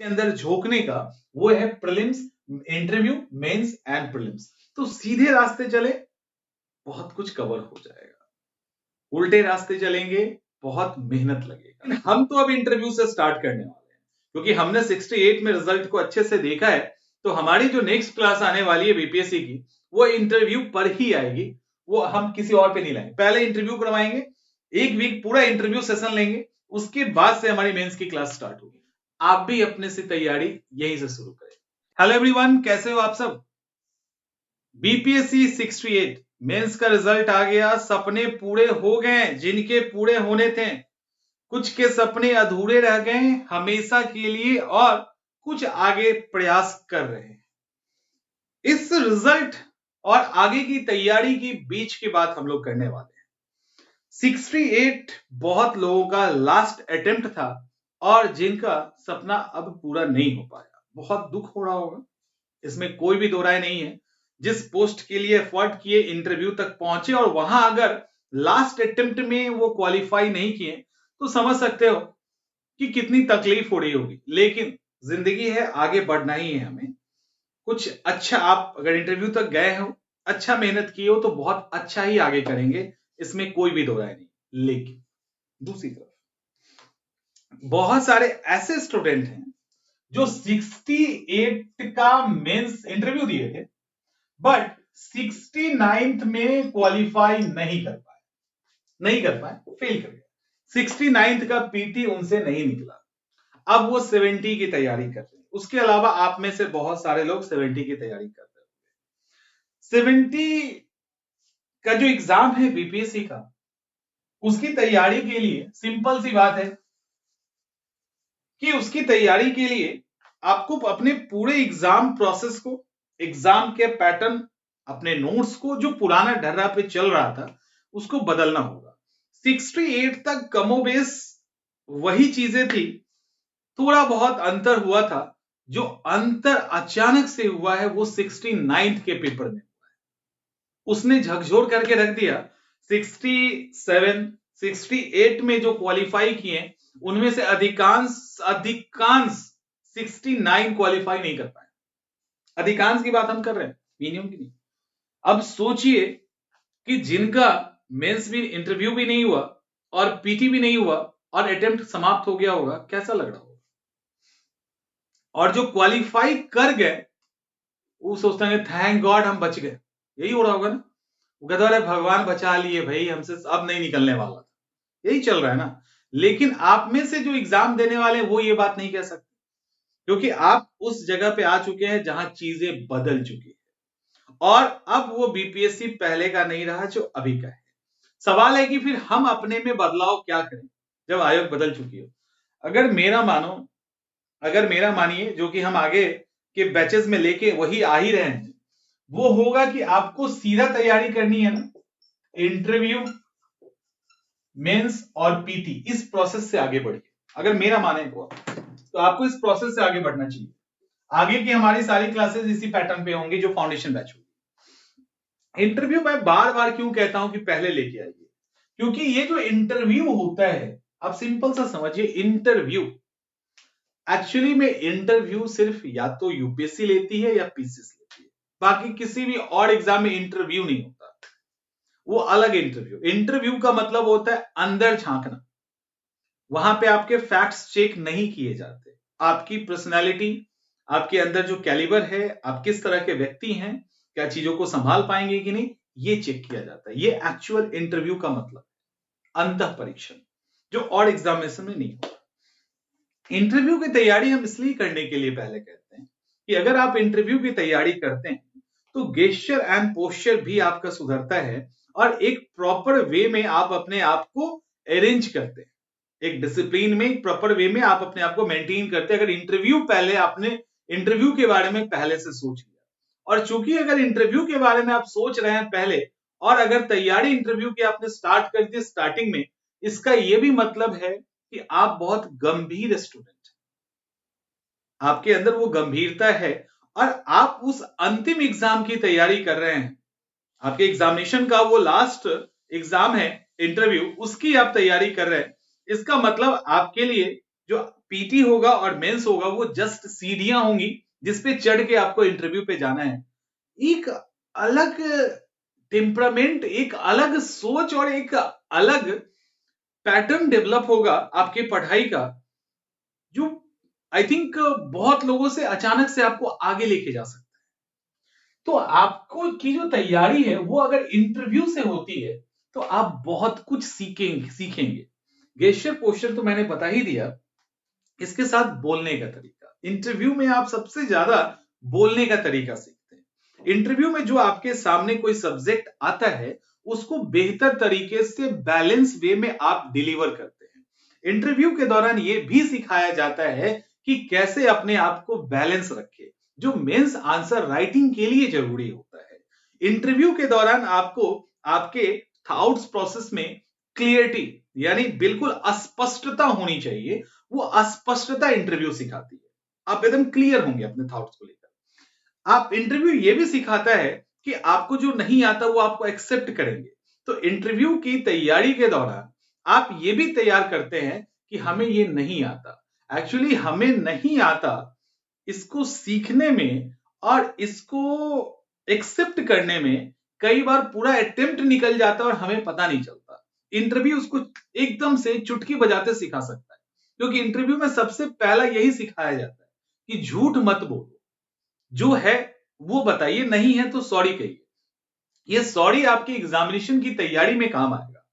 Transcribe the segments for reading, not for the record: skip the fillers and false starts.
के अंदर झोंकने का वो है prelims, interview, mains and prelims. तो सीधे रास्ते चले बहुत कुछ कवर हो जाएगा, उल्टे रास्ते चलेंगे बहुत मेहनत लगेगा। हम तो अब इंटरव्यू से स्टार्ट करने वाले हैं क्योंकि हमने 68 में रिजल्ट को अच्छे से देखा है। तो हमारी जो नेक्स्ट क्लास आने वाली है बीपीएससी की, वो इंटरव्यू पर ही आएगी, वो हम किसी और पे नहीं लाएंगे। पहले इंटरव्यू करवाएंगे, एक वीक पूरा इंटरव्यू सेशन लेंगे, उसके बाद से हमारी मेंस की क्लास स्टार्ट होगी। आप भी अपने से तैयारी यहीं से शुरू करें। हेलो एवरीवन, कैसे हो आप सब? बीपीएससी 68 मेंस का रिजल्ट आ गया, सपने पूरे हो गए जिनके पूरे होने थे, कुछ के सपने अधूरे रह गए हमेशा के लिए और कुछ आगे प्रयास कर रहे हैं। इस रिजल्ट और आगे की तैयारी की बीच की बात हम लोग करने वाले हैं। 68 बहुत लोगों का लास्ट अटेम्प्ट था और जिनका सपना अब पूरा नहीं हो पाया। बहुत दुख हो रहा होगा, इसमें कोई भी दो राय नहीं है। जिस पोस्ट के लिए एफर्ट किए, इंटरव्यू तक पहुंचे और वहां अगर लास्ट अटेम्प्ट में वो क्वालिफाई नहीं किए तो समझ सकते हो कि कितनी तकलीफ हो रही होगी। लेकिन जिंदगी है, आगे बढ़ना ही है हमें। कुछ अच्छा, आप अगर इंटरव्यू तक गए हो, अच्छा मेहनत किए हो तो बहुत अच्छा ही आगे करेंगे, इसमें कोई भी दो राय नहीं। लेकिन दूसरी तरफ बहुत सारे ऐसे स्टूडेंट हैं जो 68 का मेंस इंटरव्यू दिए थे बट 69th में क्वालिफाई नहीं कर पाए, फेल कर गए। 69th का पीटी उनसे नहीं निकला, अब वो 70 की तैयारी कर रहे हैं। उसके अलावा आप में से बहुत सारे लोग 70 की तैयारी कर रहे हैं। 70 का जो एग्जाम है बीपीएससी का, उसकी तैयारी के लिए सिंपल सी बात है कि उसकी तैयारी के लिए आपको अपने पूरे एग्जाम प्रोसेस को, एग्जाम के पैटर्न, अपने नोट्स को जो पुराना ढर्रा पे चल रहा था उसको बदलना होगा। 68 तक कमोबेश वही चीजें थी, थोड़ा बहुत अंतर हुआ था। जो अंतर अचानक से हुआ है वो 69th के पेपर में हुआ है, उसने झकझोर करके रख दिया। 67, 68 में जो क्वालिफाई किए उनमें से अधिकांश 69 क्वालिफाई नहीं कर पाए। अधिकांश की बात हम कर रहे हैं, मिनिमम की नहीं। अब सोचिए कि जिनका मेंस भी, इंटरव्यू भी नहीं हुआ और पीटी भी नहीं हुआ और अटेम्प्ट समाप्त हो गया होगा, कैसा लग रहा होगा। और जो क्वालिफाई कर गए वो सोचते हैं थैंक गॉड हम बच गए, यही हो रहा होगा ना। वो कहता है भगवान बचा लिए भाई, हमसे अब नहीं निकलने वाला था, यही चल रहा है ना। लेकिन आप में से जो एग्जाम देने वाले हैं वो ये बात नहीं कह सकते क्योंकि आप उस जगह पे आ चुके हैं जहां चीजें बदल चुकी है और अब वो बीपीएससी पहले का नहीं रहा जो अभी का है। सवाल है कि फिर हम अपने में बदलाव क्या करें जब आयोग बदल चुकी हो। अगर मेरा मानिए, जो कि हम आगे के बैचेस में लेके वही आ ही रहे हैं, वो होगा कि आपको सीधा तैयारी करनी है ना, इंटरव्यू, मेंस और पीटी, इस प्रोसेस से आगे बढ़िए। अगर मेरा माने तो आपको इस प्रोसेस से आगे बढ़ना चाहिए। आगे की हमारी सारी क्लासेस इसी पैटर्न पे होंगी जो फाउंडेशन बैच होगी। इंटरव्यू मैं बार बार क्यों कहता हूं कि पहले लेके आइए, क्योंकि ये जो इंटरव्यू होता है, आप सिंपल सा समझिए, इंटरव्यू एक्चुअली में इंटरव्यू सिर्फ या तो यूपीएससी लेती है या पीसीएस लेती है, बाकी किसी भी और एग्जाम में इंटरव्यू नहीं होता, वो अलग इंटरव्यू। इंटरव्यू का मतलब होता है अंदर झांकना, वहां पे आपके फैक्ट्स चेक नहीं किए जाते, आपकी पर्सनैलिटी, आपके अंदर जो कैलिबर है, आप किस तरह के व्यक्ति हैं, क्या चीजों को संभाल पाएंगे कि नहीं, ये चेक किया जाता है। ये एक्चुअल इंटरव्यू का मतलब, अंतः परीक्षण, जो और एग्जामिनेशन में नहीं होता। इंटरव्यू की तैयारी हम इसलिए करने के लिए पहले कहते हैं कि अगर आप इंटरव्यू की तैयारी करते हैं तो गेस्चर एंड पोस्चर भी आपका सुधरता है और एक प्रॉपर वे में आप अपने आप को अरेंज करते हैं, एक डिसिप्लिन में, एक प्रॉपर वे में आप अपने आप को मेंटेन करते हैं। अगर इंटरव्यू पहले आपने इंटरव्यू के बारे में पहले से सोच लिया, और चूंकि अगर इंटरव्यू के बारे में आप सोच रहे हैं पहले और अगर तैयारी इंटरव्यू की आपने स्टार्ट कर दी स्टार्टिंग में, इसका यह भी मतलब है कि आप बहुत गंभीर स्टूडेंट, आपके अंदर वो गंभीरता है और आप उस अंतिम एग्जाम की तैयारी कर रहे हैं। आपके एग्जामिनेशन का वो लास्ट एग्जाम है इंटरव्यू, उसकी आप तैयारी कर रहे हैं। इसका मतलब आपके लिए जो पीटी होगा और मेंस होगा वो जस्ट सीढ़ियां होंगी जिसपे चढ़ के आपको इंटरव्यू पे जाना है। एक अलग टेम्परामेंट, एक अलग सोच और एक अलग पैटर्न डेवलप होगा आपके पढ़ाई का, जो आई थिंक बहुत लोगों से अचानक से आपको आगे लेके जा सकता है। तो आपको की जो तैयारी है वो अगर इंटरव्यू से होती है तो आप बहुत कुछ सीखेंगे। गेस्चर पोस्चर तो मैंने बता ही दिया, इसके साथ बोलने का तरीका। इंटरव्यू में आप सबसे ज्यादा बोलने का तरीका सीखते हैं। इंटरव्यू में जो आपके सामने कोई सब्जेक्ट आता है उसको बेहतर तरीके से बैलेंस वे में आप डिलीवर करते हैं। इंटरव्यू के दौरान यह भी सिखाया जाता है कि कैसे अपने आप को बैलेंस रखें, जो मेंस आंसर राइटिंग के लिए जरूरी होता है। इंटरव्यू के दौरान आपको आपके थॉट्स प्रोसेस में क्लियरिटी यानी बिल्कुल अस्पष्टता होनी चाहिए। वो अस्पष्टता इंटरव्यू सिखाती है। आप एकदम क्लियर होंगे अपने थॉट्स को लेकर। आप इंटरव्यू ये भी सिखाता है कि आपको जो नहीं आता वो आपको एक्सेप्ट करेंगे। तो इंटरव्यू की तैयारी के दौरान आप ये भी तैयार करते हैं कि हमें ये नहीं आता। एक्चुअली हमें नहीं आता, इसको सीखने में और इसको एक्सेप्ट करने में कई बार पूरा अटेम्प्ट निकल जाता है और हमें पता नहीं चलता। इंटरव्यू उसको एकदम से चुटकी बजाते सिखा सकता है, क्योंकि इंटरव्यू में सबसे पहला यही सिखाया जाता है कि झूठ मत बोलो, जो है वो बताइए, नहीं है तो सॉरी कहिए। ये सॉरी आपकी एग्जामिनेशन की तैयारी में काम आएगा।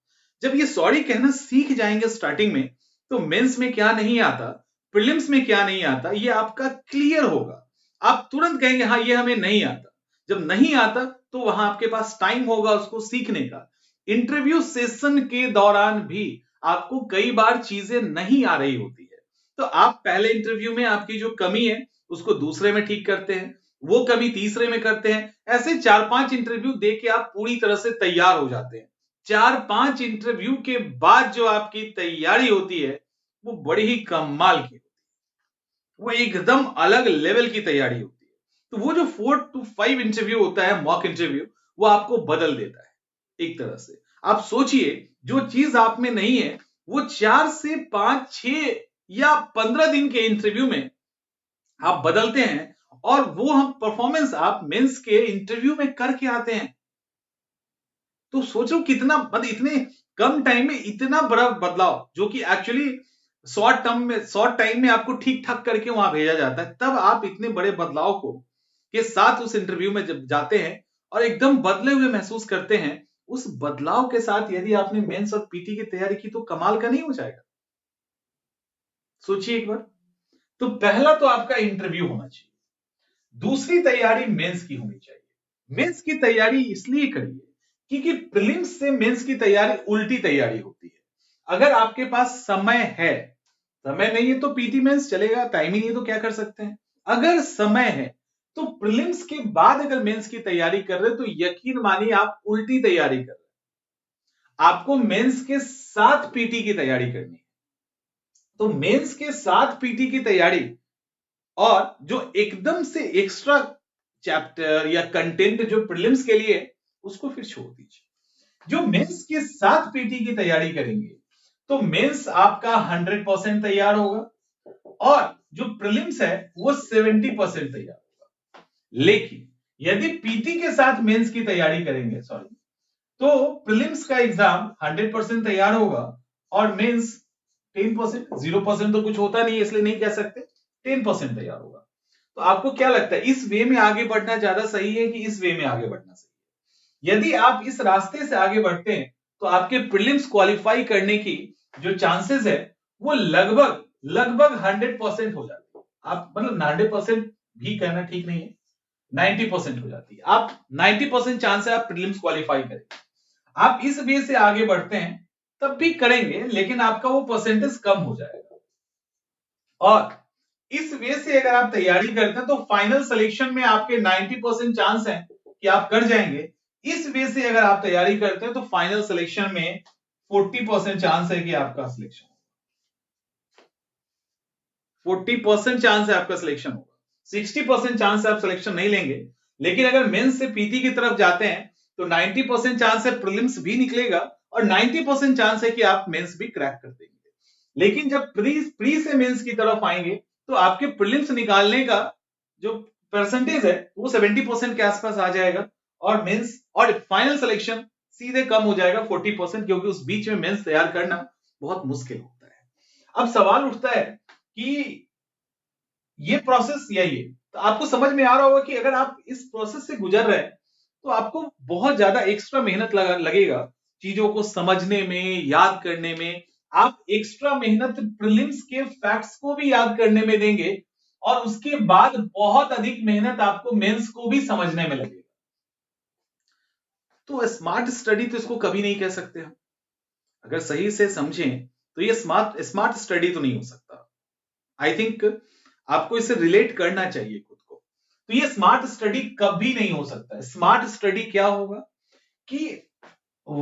जब ये सॉरी कहना सीख जाएंगे स्टार्टिंग में, तो मेंस में क्या नहीं आता, प्रीलिम्स में क्या नहीं आता, ये आपका क्लियर होगा। आप तुरंत कहेंगे हाँ ये हमें नहीं आता। जब नहीं आता तो वहां आपके पास टाइम होगा उसको सीखने का। इंटरव्यू सेशन के दौरान भी आपको कई बार चीजें नहीं आ रही होती है, तो आप पहले इंटरव्यू में आपकी जो कमी है उसको दूसरे में ठीक करते हैं, वो कमी तीसरे में करते हैं। ऐसे 4-5 इंटरव्यू दे के आप पूरी तरह से तैयार हो जाते हैं। 4-5 इंटरव्यू के बाद जो आपकी तैयारी होती है वो बड़ी ही कमाल की होती है, वो एकदम अलग लेवल की तैयारी होती है। तो वो जो 4 to 5 इंटरव्यू होता है, मॉक इंटरव्यू, वो आपको बदल देता है एक तरह से। आप सोचिए जो चीज आप में नहीं है वो 4 से 5, 6 या 15 दिन के इंटरव्यू में आप बदलते हैं, और वो हम परफॉर्मेंस आप मेंस के इंटरव्यू में करके आते हैं। तो सोचो कितना, मतलब इतने कम टाइम में इतना बड़ा बदलाव, जो कि एक्चुअली शॉर्ट टाइम में आपको ठीक ठाक करके वहां भेजा जाता है, तब आप इतने बड़े बदलाव को के साथ उस इंटरव्यू में जब जाते हैं और एकदम बदले हुए महसूस करते हैं, उस बदलाव के साथ यदि आपने मेंस और पीटी की तैयारी की तो कमाल का नहीं हो जाएगा? सोचिए एक बार। तो पहला तो आपका इंटरव्यू होना चाहिए, दूसरी तैयारी मेंस की होनी चाहिए। मेंस की तैयारी इसलिए करिए क्योंकि प्रीलिम्स से मेंस की तैयारी उल्टी तैयारी होती है। अगर आपके पास समय है, समय नहीं है तो पीटी मेंस चलेगा, टाइम ही नहीं है तो क्या कर सकते हैं। अगर समय है तो प्रीलिम्स के बाद अगर मेंस की तैयारी कर रहे हैं तो यकीन मानिए आप उल्टी तैयारी कर रहे हैं। आपको मेंस के साथ पीटी की तैयारी करनी है। तो मेंस के साथ पीटी की तैयारी और जो एकदम से एक्स्ट्रा चैप्टर या कंटेंट जो प्रीलिम्स के लिए, उसको फिर छोड़ दीजिए। जो मेंस के साथ पीटी की तैयारी करेंगे तो मेंस आपका 100% तैयार होगा और जो प्रीलिम्स है वो 70% तैयार होगा। लेकिन यदि पीटी के साथ मेंस की तैयारी करेंगे, तो प्रीलिम्स का एग्जाम 100% तैयार होगा और मेंस 10%, 0% तो कुछ होता नहीं है इसलिए नहीं कह सकते, 10% तैयार होगा। तो आपको क्या लगता है, इस वे में आगे बढ़ना ज्यादा सही है कि इस वे में आगे बढ़ना सही है? यदि आप इस रास्ते से आगे बढ़ते हैं तो आपके प्रीलिम्स क्वालिफाई करने की जो चांसेस है वो लगभग 100% हो जाती है। आप मतलब 100% भी कहना ठीक नहीं है, 90% हो जाती है। आप 90% चांस है आप प्रीलिम्स क्वालिफाई करें। आप इस वे से आगे बढ़ते हैं तब भी करेंगे, लेकिन आपका वो परसेंटेज कम हो जाएगा। और इस वे से अगर आप तैयारी करते हैं तो फाइनल सिलेक्शन में आपके 90% चांस है कि आप कर जाएंगे। इस वे से अगर आप तैयारी करते हैं तो फाइनल सिलेक्शन में 40% चांस है कि आपका सिलेक्शन, 40% चांस है आपका सिलेक्शन होगा। 60% चांस है आप सिलेक्शन नहीं लेंगे। लेकिन अगर मेंस से पीटी की तरफ जाते हैं तो 90% चांस है प्रीलिम्स भी निकलेगा और 90% चांस है कि आप मेंस भी क्रैक कर देंगे। लेकिन जब प्री से मेंस की तरफ आएंगे तो आपके प्रीलिम्स निकालने का जो परसेंटेज है वो 70% के आसपास आ जाएगा, और मेंस और फाइनल सिलेक्शन सीधे कम हो जाएगा 40%, क्योंकि उस बीच में मेंस तैयार करना बहुत मुश्किल होता है। अब सवाल उठता है कि ये प्रोसेस यही है, तो आपको समझ में आ रहा होगा कि अगर आप इस प्रोसेस से गुजर रहे हैं तो आपको बहुत ज्यादा एक्स्ट्रा मेहनत लगेगा चीजों को समझने में, याद करने में। आप एक्स्ट्रा मेहनत प्रीलिम्स के फैक्ट्स को भी याद करने में देंगे, और उसके बाद बहुत अधिक मेहनत आपको मेंस को भी समझने में लगेगा। तो स्मार्ट स्टडी तो इसको कभी नहीं कह सकते हम। अगर सही से समझें तो ये स्मार्ट स्टडी तो नहीं हो सकता। आई थिंक आपको इससे रिलेट करना चाहिए खुद को। तो ये स्मार्ट स्टडी कभी नहीं हो सकता। स्मार्ट स्टडी क्या होगा कि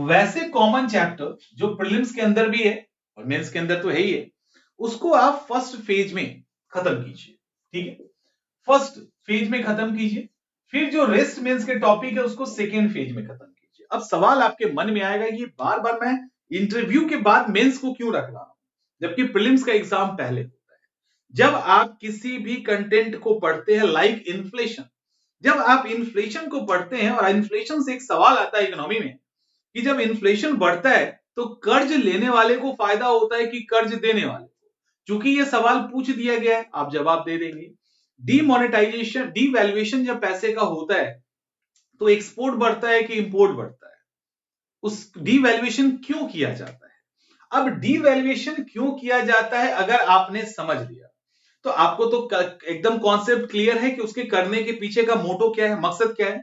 वैसे कॉमन चैप्टर जो प्रीलिम्स के अंदर भी है और मेंस के अंदर तो है ही है, उसको आप फर्स्ट फेज में खत्म कीजिए। ठीक है, फर्स्ट फेज में खत्म कीजिए, फिर जो रेस्ट मेंस के टॉपिक है उसको सेकेंड फेज में खत्म कीजिए। अब सवाल आपके मन में आएगा कि बार बार मैं इंटरव्यू के बाद मेंस को क्यों रख रहा हूं, जबकि प्रीलिम्स का एग्जाम पहले होता है। जब आप किसी भी कंटेंट को पढ़ते हैं, लाइक इन्फ्लेशन, जब आप इन्फ्लेशन को पढ़ते हैं और इन्फ्लेशन से एक सवाल आता है इकोनॉमी में कि जब इन्फ्लेशन बढ़ता है तो कर्ज लेने वाले को फायदा होता है कि कर्ज देने वाले को। चूंकि ये सवाल पूछ दिया गया है, आप जवाब दे देंगे। डीमोनेटाइजेशन, डीवैल्यूएशन जब पैसे का होता है तो एक्सपोर्ट बढ़ता है कि इंपोर्ट बढ़ता है, उस डीवैल्यूएशन क्यों किया जाता है। अब डीवैल्यूएशन क्यों किया जाता है अगर आपने समझ लिया तो आपको तो एकदम कॉन्सेप्ट क्लियर है कि उसके करने के पीछे का मोटो क्या है, मकसद क्या है।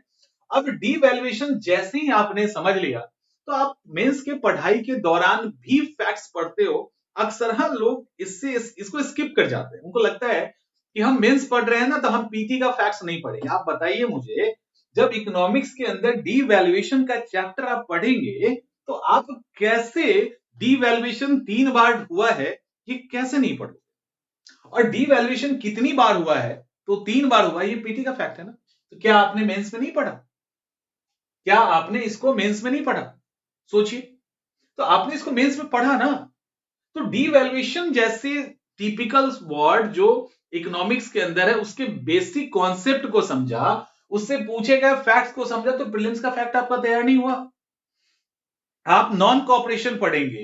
अब डीवैल्यूएशन जैसे ही आपने समझ लिया तो आप मेंस के पढ़ाई के दौरान भी फैक्ट्स पढ़ते हो। अक्सर लोग इसको स्किप कर जाते हैं। उनको लगता है कि हम मेंस पढ़ रहे हैं ना तो हम पीटी का फैक्ट्स नहीं पढ़ेंगे। आप बताइए मुझे, जब इकोनॉमिक्स के अंदर डीवैल्यूएशन का चैप्टर आप पढ़ेंगे तो आप कैसे डीवैल्यूएशन 3 बार हुआ है ये कैसे नहीं पढ़ोगे, और डीवैल्यूएशन कितनी बार हुआ है तो 3 बार हुआ, ये पीटी का फैक्ट है ना। तो क्या आपने मेंस में नहीं पढ़ा? क्या आपने इसको मेंस में नहीं पढ़ा? सोचिए, तो आपने इसको मेंस में पढ़ा ना। तो डीवैल्यूएशन जैसे टिपिकल वर्ड जो इकोनॉमिक्स के अंदर है उसके बेसिक कॉन्सेप्ट को समझा, उससे पूछे गए फैक्ट्स को समझा, तो प्रीलिम्स का फैक्ट आपका तैयार नहीं हुआ। आप नॉन कॉपरेशन पढ़ेंगे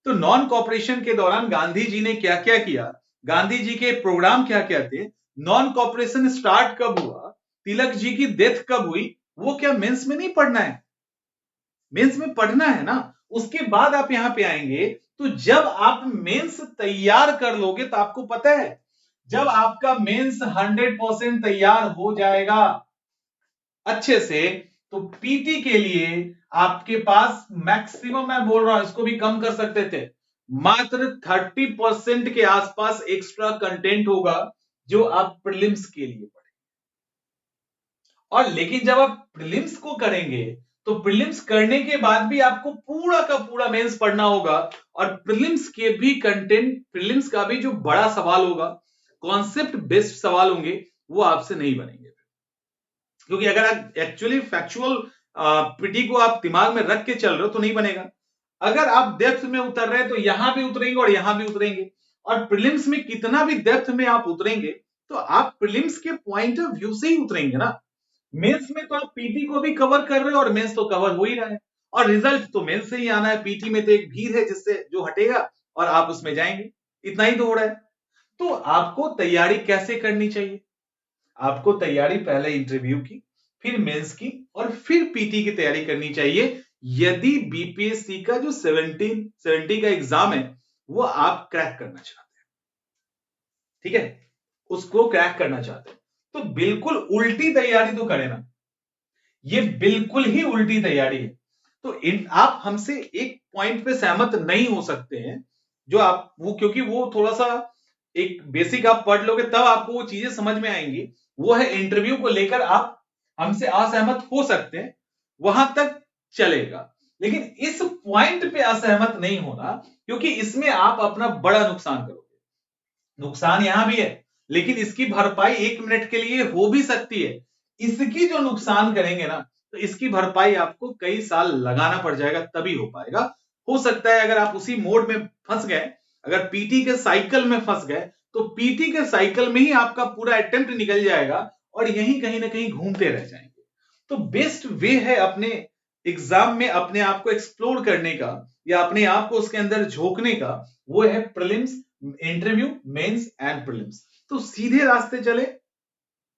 तो नॉन कॉपरेशन के दौरान गांधी जी ने क्या क्या किया, गांधी जी के प्रोग्राम क्या क्या थे, नॉन कॉपरेशन स्टार्ट कब हुआ, तिलक जी की डेथ कब हुई, वो क्या मेंस में नहीं पढ़ना है? मेंस में पढ़ना है ना। उसके बाद आप यहां पे आएंगे तो जब आप मेंस तैयार कर लोगे तो आपको पता है जब आपका मेंस 100% तैयार हो जाएगा अच्छे से, तो पीटी के लिए आपके पास मैक्सिमम, मैं बोल रहा हूं इसको भी कम कर सकते थे, मात्र 30% के आसपास एक्स्ट्रा कंटेंट होगा जो आप प्रीलिम्स के लिए पढ़ेंगे। और लेकिन जब आप प्रीलिम्स को करेंगे तो प्रीलिम्स करने के बाद भी आपको पूरा का पूरा मेंस पढ़ना होगा, और प्रीलिम्स के भी कंटेंट, प्रीलिम्स का भी जो बड़ा सवाल होगा, कॉन्सेप्ट बेस्ड सवाल होंगे, वो आपसे नहीं बनेंगे। क्योंकि अगर आप एक्चुअली फैक्चुअल पीटी को आप दिमाग में रख के चल रहे हो तो नहीं बनेगा। अगर आप डेप्थ में उतर रहे हैं तो यहां भी उतरेंगे और यहां भी उतरेंगे, और प्रीलिम्स में कितना भी डेप्थ में आप उतरेंगे तो आप प्रीलिम्स के पॉइंट ऑफ व्यू से ही उतरेंगे ना। मेंस में तो आप पीटी को भी कवर कर रहे हो और मेंस तो कवर हो ही रहा है, और रिजल्ट तो मेंस से ही आना है। पीटी में तो एक भीड़ है जिससे जो हटेगा और आप उसमें जाएंगे, इतना ही तो हो रहा है। तो आपको तैयारी कैसे करनी चाहिए? आपको तैयारी पहले इंटरव्यू की, फिर मेंस की, और फिर पीटी की तैयारी करनी चाहिए यदि बीपीएससी का जो 70 का एग्जाम है वो आप क्रैक करना चाहते हैं। ठीक है, उसको क्रैक करना चाहते हैं तो बिल्कुल उल्टी तैयारी तो करें ना, ये बिल्कुल ही उल्टी तैयारी है। तो आप हमसे एक पॉइंट पे सहमत नहीं हो सकते हैं जो आप वो, क्योंकि वो थोड़ा सा एक बेसिक आप पढ़ लोगे तब आपको वो चीजें समझ में आएंगी। वो है इंटरव्यू को लेकर आप हमसे असहमत हो सकते हैं, वहां तक चलेगा, लेकिन इस पॉइंट पे असहमत नहीं होना, क्योंकि इसमें आप अपना बड़ा नुकसान करोगे। नुकसान यहां भी है लेकिन इसकी भरपाई 1 मिनट के लिए हो भी सकती है। इसकी जो नुकसान करेंगे ना तो इसकी भरपाई आपको कई साल लगाना पड़ जाएगा तभी हो पाएगा। हो सकता है अगर आप उसी मोड में फंस गए अगर पीटी के साइकिल में फंस गए तो पीटी के साइकिल में ही आपका पूरा अटेम्प्ट निकल जाएगा और यहीं कहीं ना कहीं घूमते रह जाएंगे। तो बेस्ट वे है अपने एग्जाम में अपने आप को एक्सप्लोर करने का या अपने आप को उसके अंदर झोंकने का, वो है prelims, interview, mains and prelims. तो सीधे रास्ते चले,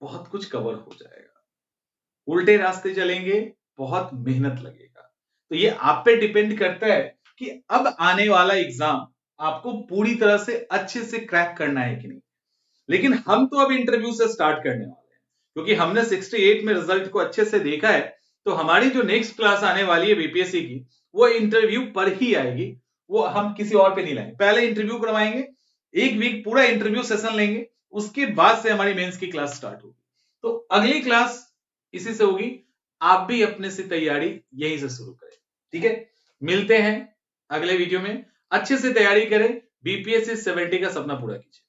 बहुत कुछ कवर हो जाएगा। उल्टे रास्ते चलेंगे, बहुत मेहनत लगेगा। तो ये आप पे डिपेंड करता है कि अब आने वाला एग्जाम आपको पूरी तरह से अच्छे से क्रैक करना है कि नहीं। लेकिन हम तो अब इंटरव्यू से स्टार्ट करने वाले हैं, क्योंकि हमने 68 में रिजल्ट को अच्छे से देखा है। तो हमारी जो नेक्स्ट क्लास आने वाली है बीपीएससी की, वो इंटरव्यू पर ही आएगी, वो हम किसी और पे नहीं लाएंगे। पहले इंटरव्यू करवाएंगे, एक वीक पूरा इंटरव्यू सेशन लेंगे, उसके बाद से हमारी मेंस की क्लास स्टार्ट होगी। तो अगली क्लास इसी से होगी। आप भी अपने से तैयारी यहीं से शुरू करें, ठीक है। मिलते हैं अगले वीडियो में। अच्छे से तैयारी करें, बीपीएससी 70 का सपना पूरा कीजिए।